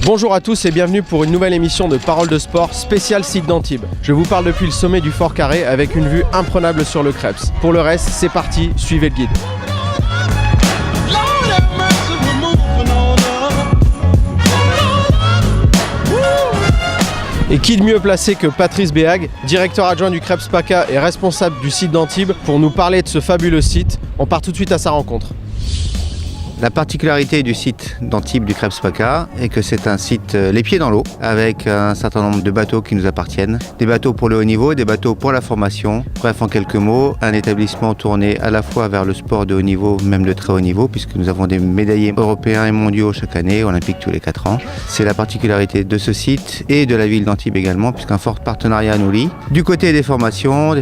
Bonjour à tous et bienvenue pour une nouvelle émission de Paroles de Sport spéciale site d'Antibes. Je vous parle depuis le sommet du Fort Carré avec une vue imprenable sur le Creps. Pour le reste, c'est parti, suivez le guide. Et qui de mieux placé que Patrice Béag, directeur adjoint du Creps PACA et responsable du site d'Antibes, pour nous parler de ce fabuleux site. On part tout de suite à sa rencontre. La particularité du site d'Antibes du Creps PACA est que c'est un site les pieds dans l'eau avec un certain nombre de bateaux qui nous appartiennent. Des bateaux pour le haut niveau, des bateaux pour la formation. Bref, en quelques mots, un établissement tourné à la fois vers le sport de haut niveau, même de très haut niveau, puisque nous avons des médaillés européens et mondiaux chaque année, olympiques tous les 4 ans. C'est la particularité de ce site et de la ville d'Antibes également, puisqu'un fort partenariat nous lie. Du côté des formations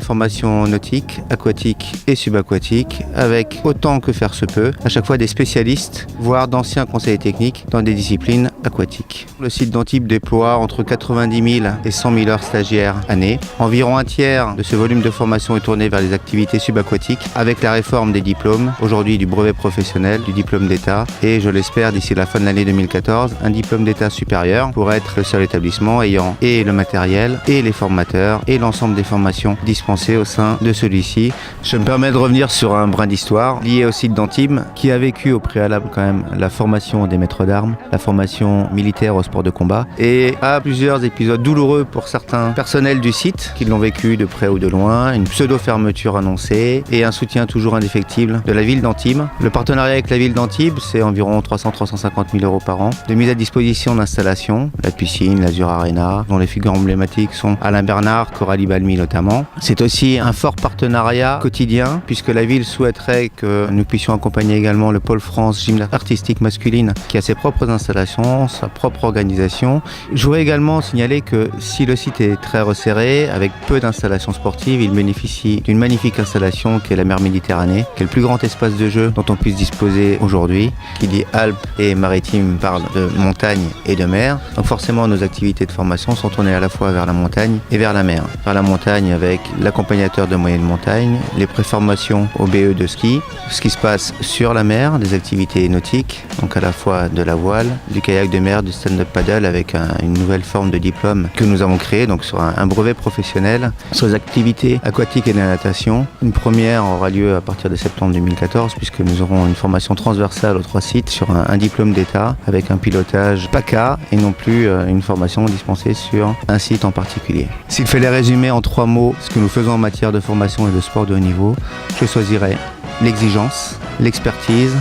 nautiques, aquatiques et subaquatiques, avec autant que faire se peut, à chaque fois des spécialistes, voire d'anciens conseillers techniques dans des disciplines aquatiques. Le site d'Antibes déploie entre 90 000 et 100 000 heures stagiaires année. Environ un tiers de ce volume de formation est tourné vers les activités subaquatiques avec la réforme des diplômes, aujourd'hui du brevet professionnel, du diplôme d'État et je l'espère d'ici la fin de l'année 2014, un diplôme d'État supérieur pour être le seul établissement ayant et le matériel et les formateurs et l'ensemble des formations dispensées au sein de celui-ci. Je me permets de revenir sur un brin d'histoire lié au site d'Antibes qui a vécu au préalable quand même la formation des maîtres d'armes, la formation militaire au sport de combat et à plusieurs épisodes douloureux pour certains personnels du site qui l'ont vécu de près ou de loin, une pseudo-fermeture annoncée et un soutien toujours indéfectible de la ville d'Antibes. Le partenariat avec la ville d'Antibes, c'est environ 300-350 000 euros par an de mise à disposition d'installations, la piscine, l'Azur Arena, dont les figures emblématiques sont Alain Bernard, Coralie Balmy notamment. C'est aussi un fort partenariat quotidien puisque la ville souhaiterait que nous puissions accompagner également le pôle France gymnastique artistique masculine qui a ses propres installations, sa propre organisation. Je voudrais également signaler que si le site est très resserré, avec peu d'installations sportives, il bénéficie d'une magnifique installation qui est la mer Méditerranée, qui est le plus grand espace de jeu dont on puisse disposer aujourd'hui. Qui dit Alpes et maritime parle de montagne et de mer. Donc forcément nos activités de formation sont tournées à la fois vers la montagne et vers la mer. Vers la montagne avec l'accompagnateur de moyenne montagne, les préformations au BE de ski, ce qui se passe sur la mer, des activités nautiques, donc à la fois de la voile, du kayak de mer, du stand-up paddle avec une nouvelle forme de diplôme que nous avons créé, donc sur un brevet professionnel, sur les activités aquatiques et de la natation. Une première aura lieu à partir de septembre 2014 puisque nous aurons une formation transversale aux 3 sites sur un diplôme d'État avec un pilotage PACA et non plus une formation dispensée sur un site en particulier. S'il fallait résumer en 3 mots ce que nous faisons en matière de formation et de sport de haut niveau, je choisirais l'exigence, l'expertise,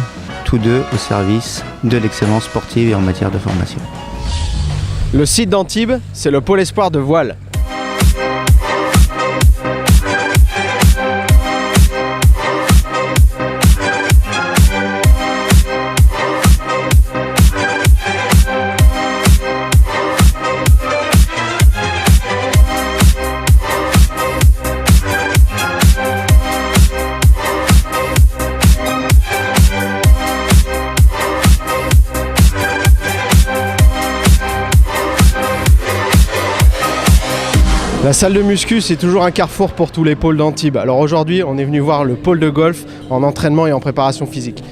tous deux au service de l'excellence sportive et en matière de formation. Le site d'Antibes, c'est le pôle espoir de voile. La salle de muscu, c'est toujours un carrefour pour tous les pôles d'Antibes. Alors aujourd'hui, on est venu voir le pôle de golf en entraînement et en préparation physique.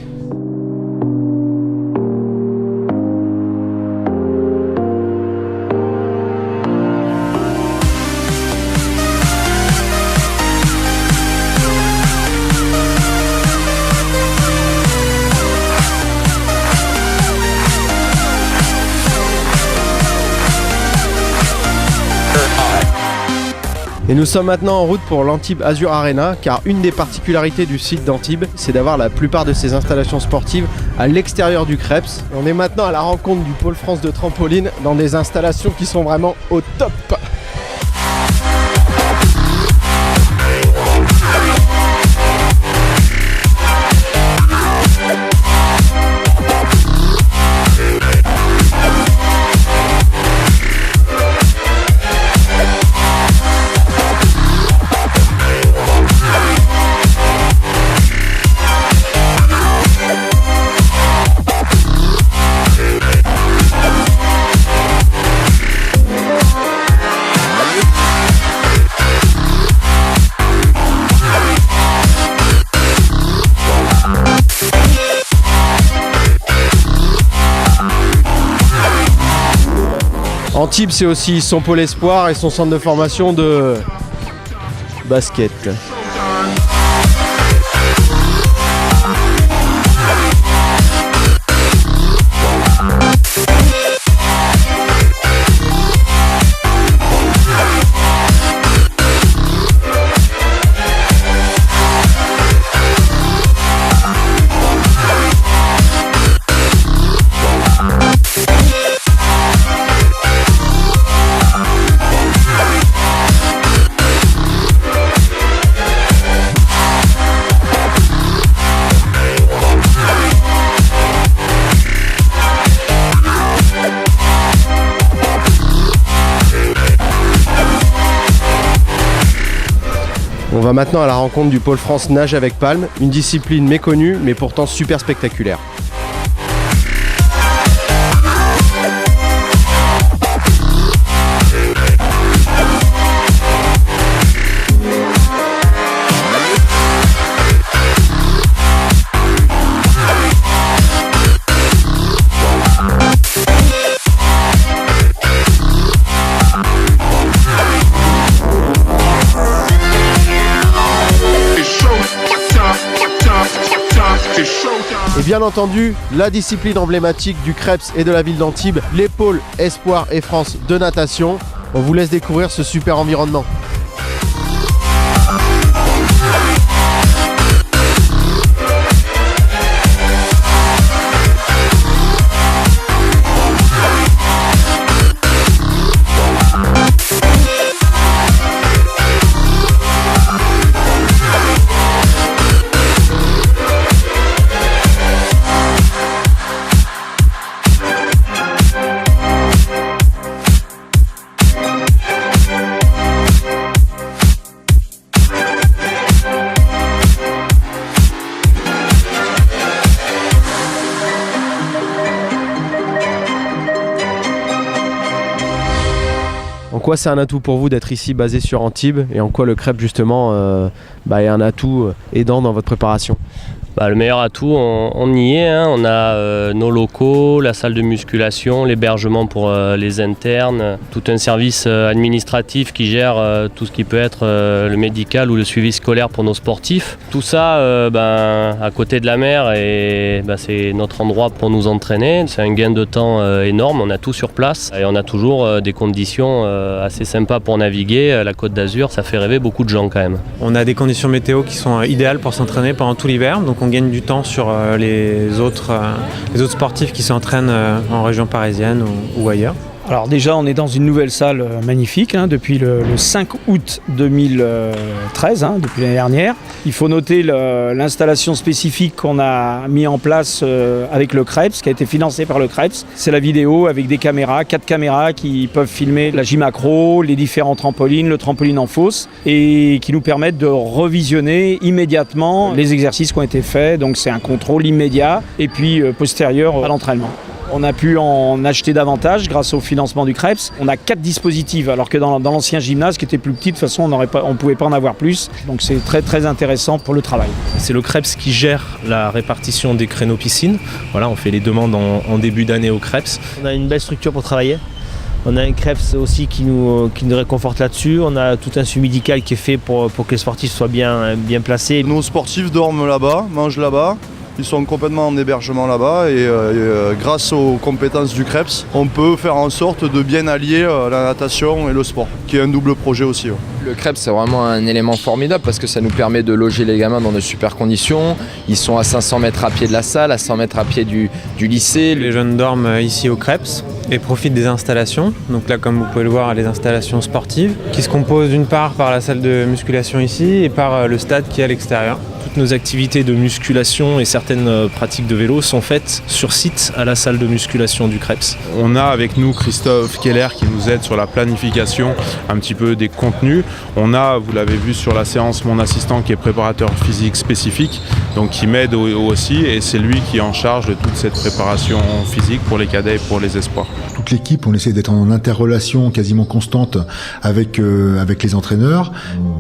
Et nous sommes maintenant en route pour l'Antibes Azur Arena, car une des particularités du site d'Antibes, c'est d'avoir la plupart de ses installations sportives à l'extérieur du Creps. On est maintenant à la rencontre du pôle France de trampoline dans des installations qui sont vraiment au top. Antibes, c'est aussi son pôle espoir et son centre de formation de basket. On va maintenant à la rencontre du pôle France nage avec palme, une discipline méconnue mais pourtant super spectaculaire. Et bien entendu, la discipline emblématique du Krebs et de la ville d'Antibes, les pôles Espoir et France de natation. On vous laisse découvrir ce super environnement. En quoi c'est un atout pour vous d'être ici basé sur Antibes et en quoi le Krebs justement est un atout aidant dans votre préparation? Le meilleur atout, on y est, hein. On a nos locaux, la salle de musculation, l'hébergement pour les internes, tout un service administratif qui gère tout ce qui peut être le médical ou le suivi scolaire pour nos sportifs. Tout ça à côté de la mer et c'est notre endroit pour nous entraîner. C'est un gain de temps énorme, on a tout sur place et on a toujours des conditions assez sympas pour naviguer. La Côte d'Azur, ça fait rêver beaucoup de gens quand même. On a des conditions météo qui sont idéales pour s'entraîner pendant tout l'hiver, donc on gagne du temps sur les autres sportifs qui s'entraînent en région parisienne ou ailleurs. Alors déjà, on est dans une nouvelle salle magnifique depuis le 5 août 2013, depuis l'année dernière. Il faut noter l'installation spécifique qu'on a mis en place avec le Krebs, qui a été financé par le Krebs. C'est la vidéo avec des caméras, 4 caméras qui peuvent filmer la gym accro, les différents trampolines, le trampoline en fosse, et qui nous permettent de revisionner immédiatement les exercices qui ont été faits. Donc c'est un contrôle immédiat et puis postérieur à l'entraînement. On a pu en acheter davantage grâce au financement du Krebs. On a 4 dispositifs, alors que dans l'ancien gymnase qui était plus petit, de toute façon on ne pouvait pas en avoir plus. Donc c'est très très intéressant pour le travail. C'est le Krebs qui gère la répartition des créneaux piscine. Voilà, on fait les demandes en début d'année au Krebs. On a une belle structure pour travailler. On a un Krebs aussi qui nous réconforte là-dessus. On a tout un suivi médical qui est fait pour que les sportifs soient bien placés. Nos sportifs dorment là-bas, mangent là-bas. Ils sont complètement en hébergement là-bas et grâce aux compétences du Krebs, on peut faire en sorte de bien allier la natation et le sport, qui est un double projet aussi. Le Krebs, c'est vraiment un élément formidable parce que ça nous permet de loger les gamins dans de super conditions. Ils sont à 500 mètres à pied de la salle, à 100 mètres à pied du lycée. Les jeunes dorment ici au Krebs et profitent des installations. Donc là, comme vous pouvez le voir, les installations sportives qui se composent d'une part par la salle de musculation ici et par le stade qui est à l'extérieur. Toutes nos activités de musculation et certaines pratiques de vélo sont faites sur site à la salle de musculation du Krebs. On a avec nous Christophe Keller qui nous aide sur la planification un petit peu des contenus. On a, vous l'avez vu sur la séance, mon assistant qui est préparateur physique spécifique, donc qui m'aide aussi et c'est lui qui est en charge de toute cette préparation physique pour les cadets et pour les espoirs. Toute l'équipe, on essaie d'être en interrelation quasiment constante avec les entraîneurs.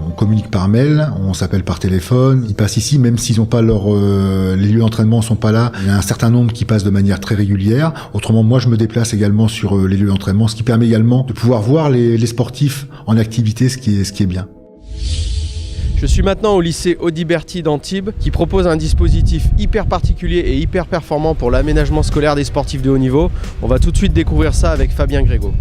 On communique par mail, on s'appelle par téléphone. Ils passent ici ici, même s'ils n'ont pas les lieux d'entraînement sont pas là, il y a un certain nombre qui passent de manière très régulière. Autrement, moi, je me déplace également sur les lieux d'entraînement, ce qui permet également de pouvoir voir les sportifs en activité, ce qui est bien. Je suis maintenant au lycée Audiberti d'Antibes qui propose un dispositif hyper particulier et hyper performant pour l'aménagement scolaire des sportifs de haut niveau. On va tout de suite découvrir ça avec Fabien Grégo.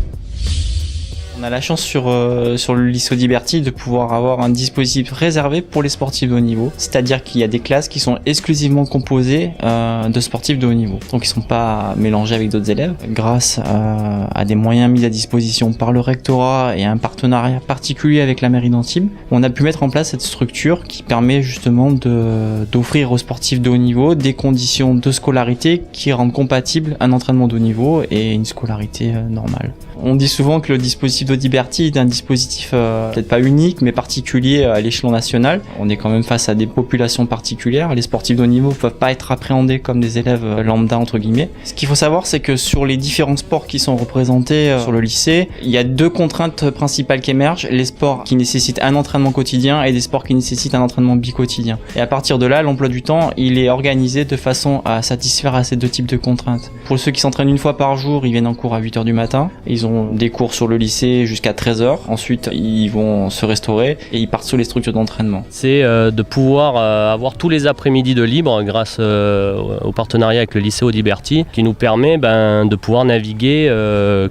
On a la chance sur le lycée Audiberti de pouvoir avoir un dispositif réservé pour les sportifs de haut niveau. C'est-à-dire qu'il y a des classes qui sont exclusivement composées de sportifs de haut niveau. Donc ils ne sont pas mélangés avec d'autres élèves. Grâce à des moyens mis à disposition par le rectorat et un partenariat particulier avec la mairie d'Antibes, on a pu mettre en place cette structure qui permet justement d'offrir aux sportifs de haut niveau des conditions de scolarité qui rendent compatible un entraînement de haut niveau et une scolarité normale. On dit souvent que le dispositif d'Audiberti est un dispositif peut-être pas unique mais particulier à l'échelon national. On est quand même face à des populations particulières. Les sportifs de haut niveau ne peuvent pas être appréhendés comme des élèves lambda entre guillemets. Ce qu'il faut savoir, c'est que sur les différents sports qui sont représentés sur le lycée, il y a deux contraintes principales qui émergent: les sports qui nécessitent un entraînement quotidien et des sports qui nécessitent un entraînement bi-quotidien. Et à partir de là, l'emploi du temps, il est organisé de façon à satisfaire à ces deux types de contraintes. Pour ceux qui s'entraînent une fois par jour, ils viennent en cours à 8h du matin. Ils ont des cours sur le lycée jusqu'à 13h. Ensuite, ils vont se restaurer et ils partent sur les structures d'entraînement. C'est de pouvoir avoir tous les après-midi de libre grâce au partenariat avec le lycée Audiberti qui nous permet de pouvoir naviguer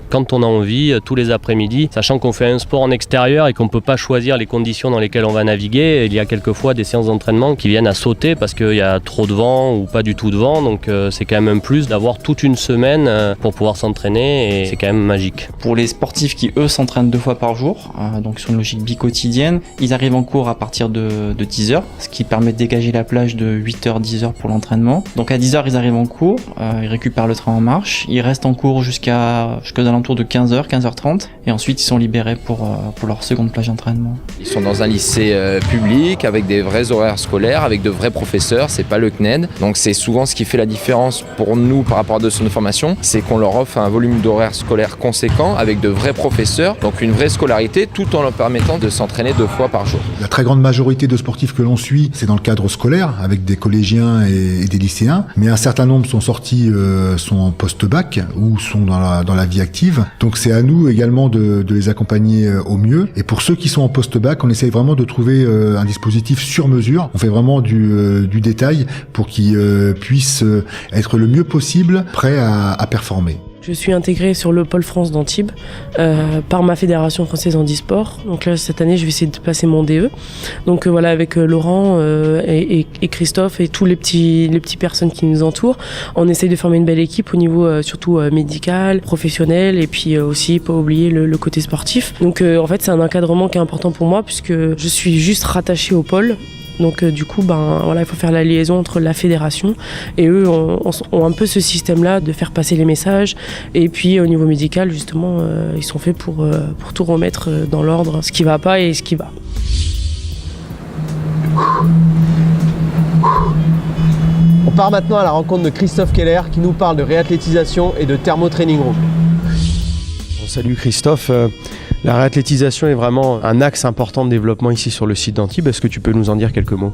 quand on a envie tous les après-midi, sachant qu'on fait un sport en extérieur et qu'on ne peut pas choisir les conditions dans lesquelles on va naviguer. Il y a quelquefois des séances d'entraînement qui viennent à sauter parce qu'il y a trop de vent ou pas du tout de vent. Donc c'est quand même un plus d'avoir toute une semaine pour pouvoir s'entraîner et c'est quand même magique. Pour les sportifs qui eux s'entraînent 2 fois par jour, donc sur une logique bi-quotidienne, ils arrivent en cours à partir de 10h, ce qui permet de dégager la plage de 8h, 10h pour l'entraînement. Donc à 10h ils arrivent en cours, ils récupèrent le train en marche, ils restent en cours jusqu'aux alentours de 15h, 15h30 et ensuite ils sont libérés pour leur seconde plage d'entraînement. Ils sont dans un lycée public avec des vrais horaires scolaires, avec de vrais professeurs, c'est pas le CNED. Donc c'est souvent ce qui fait la différence pour nous par rapport à de son formation, c'est qu'on leur offre un volume d'horaires scolaires conséquent avec de vrais professeurs, donc une vraie scolarité tout en leur permettant de s'entraîner 2 fois par jour. La très grande majorité de sportifs que l'on suit, c'est dans le cadre scolaire avec des collégiens et des lycéens, mais un certain nombre sont sortis, sont en post-bac ou sont dans la vie active. Donc c'est à nous également de les accompagner au mieux. Et pour ceux qui sont en post-bac, on essaye vraiment de trouver un dispositif sur mesure. On fait vraiment du détail pour qu'ils puissent être le mieux possible prêts à performer. Je suis intégrée sur le pôle France d'Antibes par ma fédération française handisport. Donc là, cette année, je vais essayer de passer mon DE. Donc voilà, avec Laurent et Christophe et tous les petits personnes qui nous entourent, on essaye de former une belle équipe au niveau surtout médical, professionnel et puis aussi pas oublier le côté sportif. Donc en fait, c'est un encadrement qui est important pour moi puisque je suis juste rattachée au pôle. Donc du coup, il faut faire la liaison entre la fédération et eux ont un peu ce système-là de faire passer les messages. Et puis au niveau médical, justement, ils sont faits pour tout remettre dans l'ordre, ce qui va pas et ce qui va. On part maintenant à la rencontre de Christophe Keller qui nous parle de réathlétisation et de thermo-training room. Salut Christophe. La réathlétisation est vraiment un axe important de développement ici sur le site d'Antibes. Est-ce que tu peux nous en dire quelques mots ?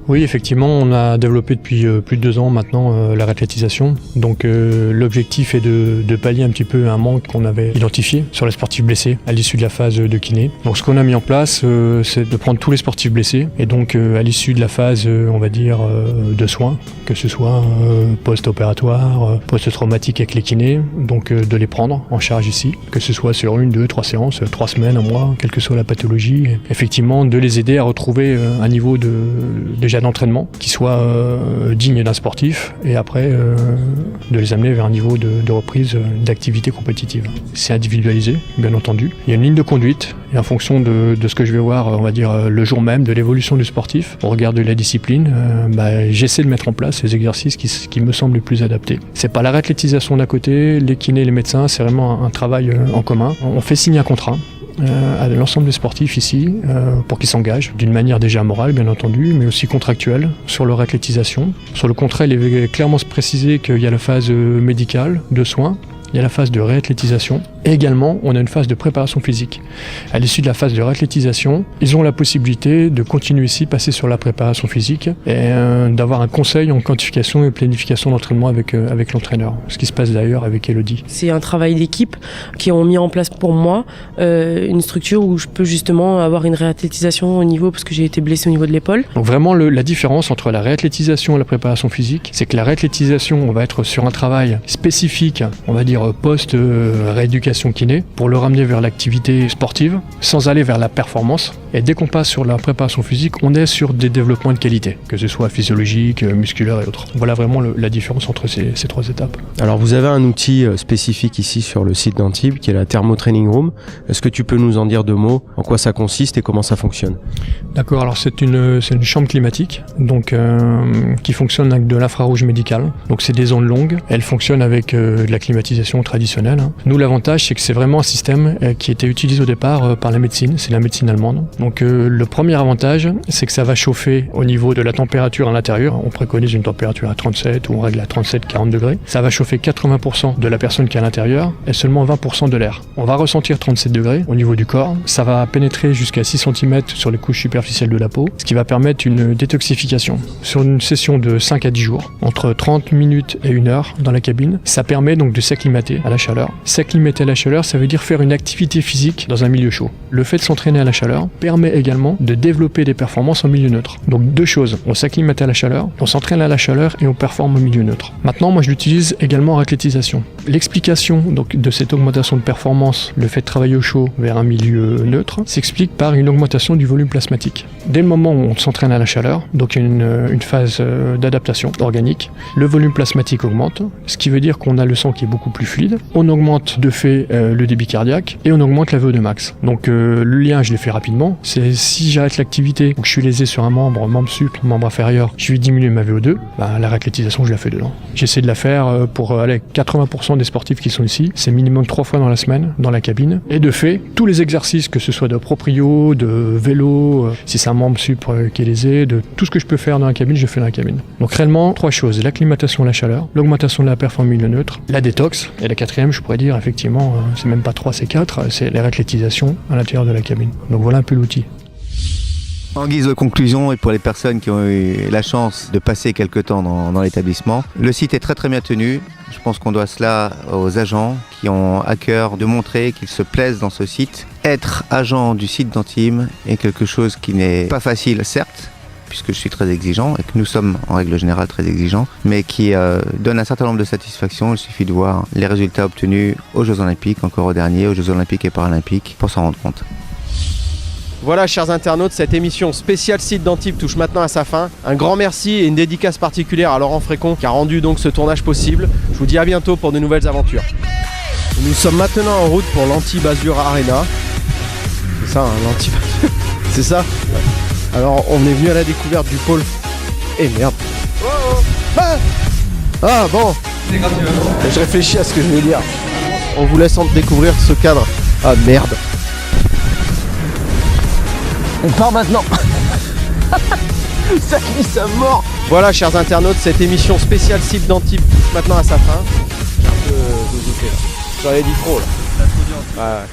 Oui, effectivement, on a développé depuis plus de 2 ans maintenant la réathlétisation. Donc l'objectif est de pallier un petit peu un manque qu'on avait identifié sur les sportifs blessés à l'issue de la phase de kiné. Donc ce qu'on a mis en place, c'est de prendre tous les sportifs blessés et donc à l'issue de la phase, on va dire, de soins, que ce soit post-opératoire, post-traumatique avec les kinés, donc de les prendre en charge ici, que ce soit sur 1, 2, 3 séances, 3 semaines, un mois, quelle que soit la pathologie. Et effectivement, de les aider à retrouver un niveau déjà d'entraînement qui soit digne d'un sportif et après de les amener vers un niveau de reprise d'activité compétitive. C'est individualisé, bien entendu. Il y a une ligne de conduite et en fonction de ce que je vais voir, on va dire le jour même, de l'évolution du sportif, au regard de la discipline, j'essaie de mettre en place les exercices qui me semblent les plus adaptés. C'est pas la réathlétisation d'un côté, les kinés, les médecins, c'est vraiment un travail en commun. On fait signer un contrat à l'ensemble des sportifs ici pour qu'ils s'engagent d'une manière déjà morale bien entendu mais aussi contractuelle sur leur athlétisation. Sur le contrat il est clairement précisé qu'il y a la phase médicale de soins il y a la phase de réathlétisation et également on a une phase de préparation physique. À l'issue de la phase de réathlétisation, ils ont la possibilité de continuer ici, passer sur la préparation physique et d'avoir un conseil en quantification et planification d'entraînement avec l'entraîneur. Ce qui se passe d'ailleurs avec Elodie. C'est un travail d'équipe qui ont mis en place pour moi une structure où je peux justement avoir une réathlétisation au niveau, parce que j'ai été blessé au niveau de l'épaule. Donc vraiment la différence entre la réathlétisation et la préparation physique, c'est que la réathlétisation, on va être sur un travail spécifique, on va dire post-rééducation kiné, pour le ramener vers l'activité sportive, sans aller vers la performance. Et dès qu'on passe sur la préparation physique, on est sur des développements de qualité, que ce soit physiologique, musculaire et autres. Voilà vraiment la différence entre ces trois étapes. Alors vous avez un outil spécifique ici sur le site d'Antibes qui est la Thermo Training Room. Est-ce que tu peux nous en dire deux mots, en quoi ça consiste et comment ça fonctionne? D'accord, alors c'est une chambre climatique donc, qui fonctionne avec de l'infrarouge médical. Donc c'est des ondes longues, elle fonctionne avec de la climatisation traditionnelle. Nous l'avantage c'est que c'est vraiment un système qui était utilisé au départ par la médecine, c'est la médecine allemande. Donc le premier avantage c'est que ça va chauffer au niveau de la température à l'intérieur. On préconise une température à 37 ou on règle à 37-40 degrés. Ça va chauffer 80% de la personne qui est à l'intérieur et seulement 20% de l'air. On va ressentir 37 degrés au niveau du corps. Ça va pénétrer jusqu'à 6 cm sur les couches superficielles de la peau, ce qui va permettre une détoxification. Sur une session de 5 à 10 jours, entre 30 minutes et 1 heure dans la cabine, ça permet donc de s'acclimater à la chaleur. S'acclimater à la chaleur, ça veut dire faire une activité physique dans un milieu chaud. Le fait de s'entraîner à la chaleur permet également de développer des performances en milieu neutre. Donc deux choses, on s'acclimate à la chaleur, on s'entraîne à la chaleur et on performe au milieu neutre. Maintenant, moi je l'utilise également en réathlétisation. L'explication donc de cette augmentation de performance, le fait de travailler au chaud vers un milieu neutre, s'explique par une augmentation du volume plasmatique. Dès le moment où on s'entraîne à la chaleur, donc il y a une phase d'adaptation organique, le volume plasmatique augmente, ce qui veut dire qu'on a le sang qui est beaucoup plus fluide, on augmente de fait le débit cardiaque et on augmente la VO2 max. Donc le lien, je l'ai fait rapidement, c'est si j'arrête l'activité ou que je suis lésé sur un membre sup, membre inférieur, je vais diminuer ma VO2, la réathlétisation je la fais dedans. J'essaie de la faire pour 80% des sportifs qui sont ici, c'est minimum 3 fois dans la semaine dans la cabine. Et de fait, tous les exercices, que ce soit de proprio, de vélo, si c'est un membre sup qui est lésé, de tout ce que je peux faire dans la cabine, je fais dans la cabine. Donc réellement, 3 choses, l'acclimatation à la chaleur, l'augmentation de la performance milieu neutre, la détox, et la 4e, je pourrais dire effectivement, c'est même pas 3, c'est 4, c'est la réathlétisation à l'intérieur de la cabine. Donc voilà un peu l'outil. En guise de conclusion, et pour les personnes qui ont eu la chance de passer quelques temps dans l'établissement, le site est très très bien tenu. Je pense qu'on doit cela aux agents qui ont à cœur de montrer qu'ils se plaisent dans ce site. Être agent du site d'Antibes est quelque chose qui n'est pas facile, certes, puisque je suis très exigeant et que nous sommes en règle générale très exigeants, mais qui donne un certain nombre de satisfactions. Il suffit de voir les résultats obtenus aux Jeux Olympiques, encore au dernier, aux Jeux Olympiques et Paralympiques, pour s'en rendre compte. Voilà, chers internautes, cette émission spéciale site d'Antibes touche maintenant à sa fin. Un grand merci et une dédicace particulière à Laurent Frécon qui a rendu donc ce tournage possible. Je vous dis à bientôt pour de nouvelles aventures. Nous sommes maintenant en route pour l'Antibes Azur Arena. C'est ça, hein, l'Antibes. C'est ça. Alors, on est venu à la découverte du pôle. Eh merde. Ah bon. Je réfléchis à ce que je vais dire. On vous laisse découvrir ce cadre. Ah merde. On part maintenant. Ça glisse à mort. Voilà, chers internautes, cette émission spéciale site d'Antibes touche maintenant à sa fin. J'ai un peu zozoté là. J'en ai dit trop là. Ouais.